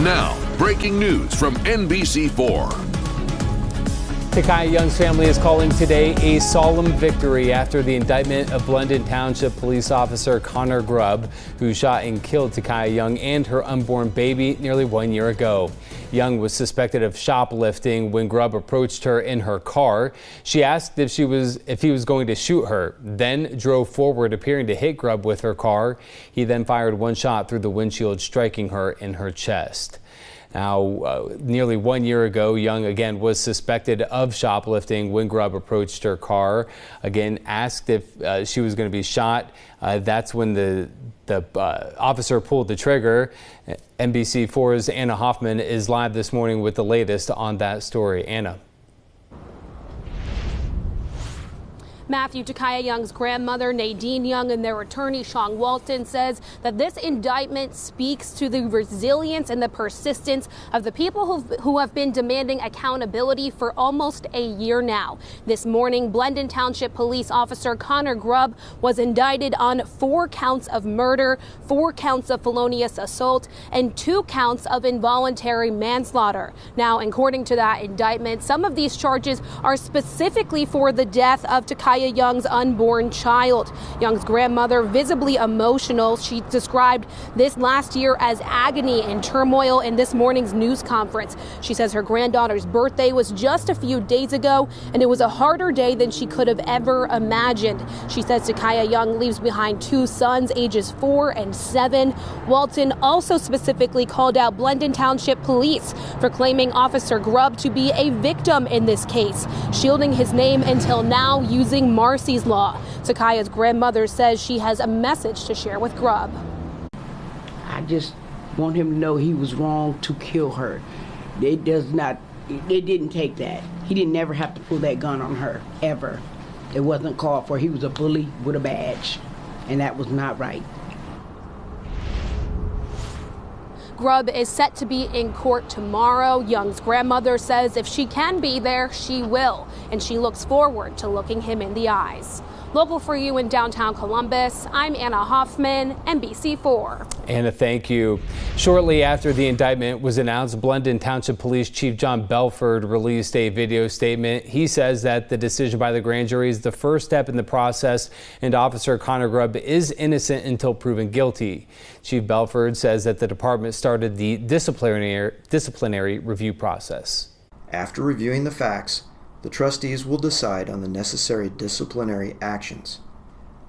Now, breaking news from NBC4. Takaya Young's family is calling today a solemn victory after the indictment of Blendon Township police officer Connor Grubb, who shot and killed Takaya Young and her unborn baby nearly 1 year ago. Young was suspected of shoplifting when Grubb approached her in her car. She asked if he was going to shoot her, then drove forward, appearing to hit Grubb with her car. He then fired one shot through the windshield, striking her in her chest. Now, nearly 1 year ago, Young again was suspected of shoplifting when Grubb approached her car. Again, asked if she was going to be shot. That's when the officer pulled the trigger. NBC4's Anna Hoffman is live this morning with the latest on that story. Anna. Matthew, Takaya Young's grandmother, Nadine Young, and their attorney, Sean Walton, says that this indictment speaks to the resilience and the persistence of the people who have been demanding accountability for almost a year now. This morning, Blendon Township police officer Connor Grubb was indicted on 4 counts of murder, 4 counts of felonious assault, and 2 counts of involuntary manslaughter. Now, according to that indictment, some of these charges are specifically for the death of Takaya Young's unborn child. Young's grandmother, visibly emotional, she described this last year as agony and turmoil in this morning's news conference. She says her granddaughter's birthday was just a few days ago, and it was a harder day than she could have ever imagined. She says Takaya Young leaves behind 2 sons, ages 4 and 7. Walton also specifically called out Blendon Township police for claiming Officer Grubb to be a victim in this case, shielding his name until now using Marcy's Law. Takaya's grandmother says she has a message to share with Grubb. I just want him to know he was wrong to kill her. It didn't take that. He didn't never have to pull that gun on her, ever. It wasn't called for. He was a bully with a badge, and that was not right. Grubb is set to be in court tomorrow. Young's grandmother says if she can be there, she will, and she looks forward to looking him in the eyes. Local for you in downtown Columbus, I'm Anna Hoffman, NBC4. Anna, thank you. Shortly after the indictment was announced, Blendon Township Police Chief John Belford released a video statement. He says that the decision by the grand jury is the first step in the process, and Officer Connor Grubb is innocent until proven guilty. Chief Belford says that the department started the disciplinary review process. After reviewing the facts, the trustees will decide on the necessary disciplinary actions.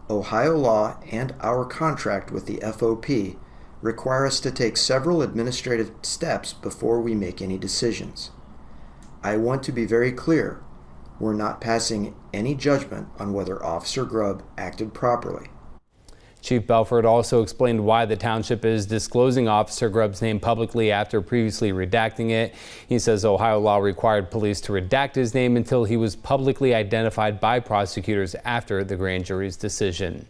Ohio law and our contract with the FOP require us to take several administrative steps before we make any decisions. I want to be very clear, we're not passing any judgment on whether Officer Grubb acted properly. Chief Belford also explained why the township is disclosing Officer Grubb's name publicly after previously redacting it. He says Ohio law required police to redact his name until he was publicly identified by prosecutors after the grand jury's decision.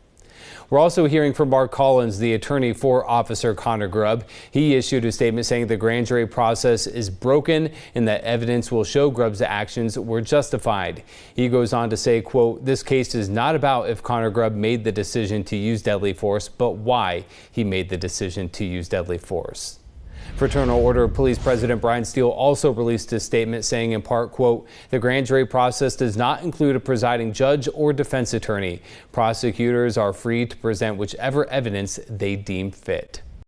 We're also hearing from Mark Collins, the attorney for Officer Connor Grubb. He issued a statement saying the grand jury process is broken and that evidence will show Grubb's actions were justified. He goes on to say, quote, "This case is not about if Connor Grubb made the decision to use deadly force, but why he made the decision to use deadly force." Fraternal Order of Police President Brian Steele also released a statement saying in part, quote, "The grand jury process does not include a presiding judge or defense attorney. Prosecutors are free to present whichever evidence they deem fit."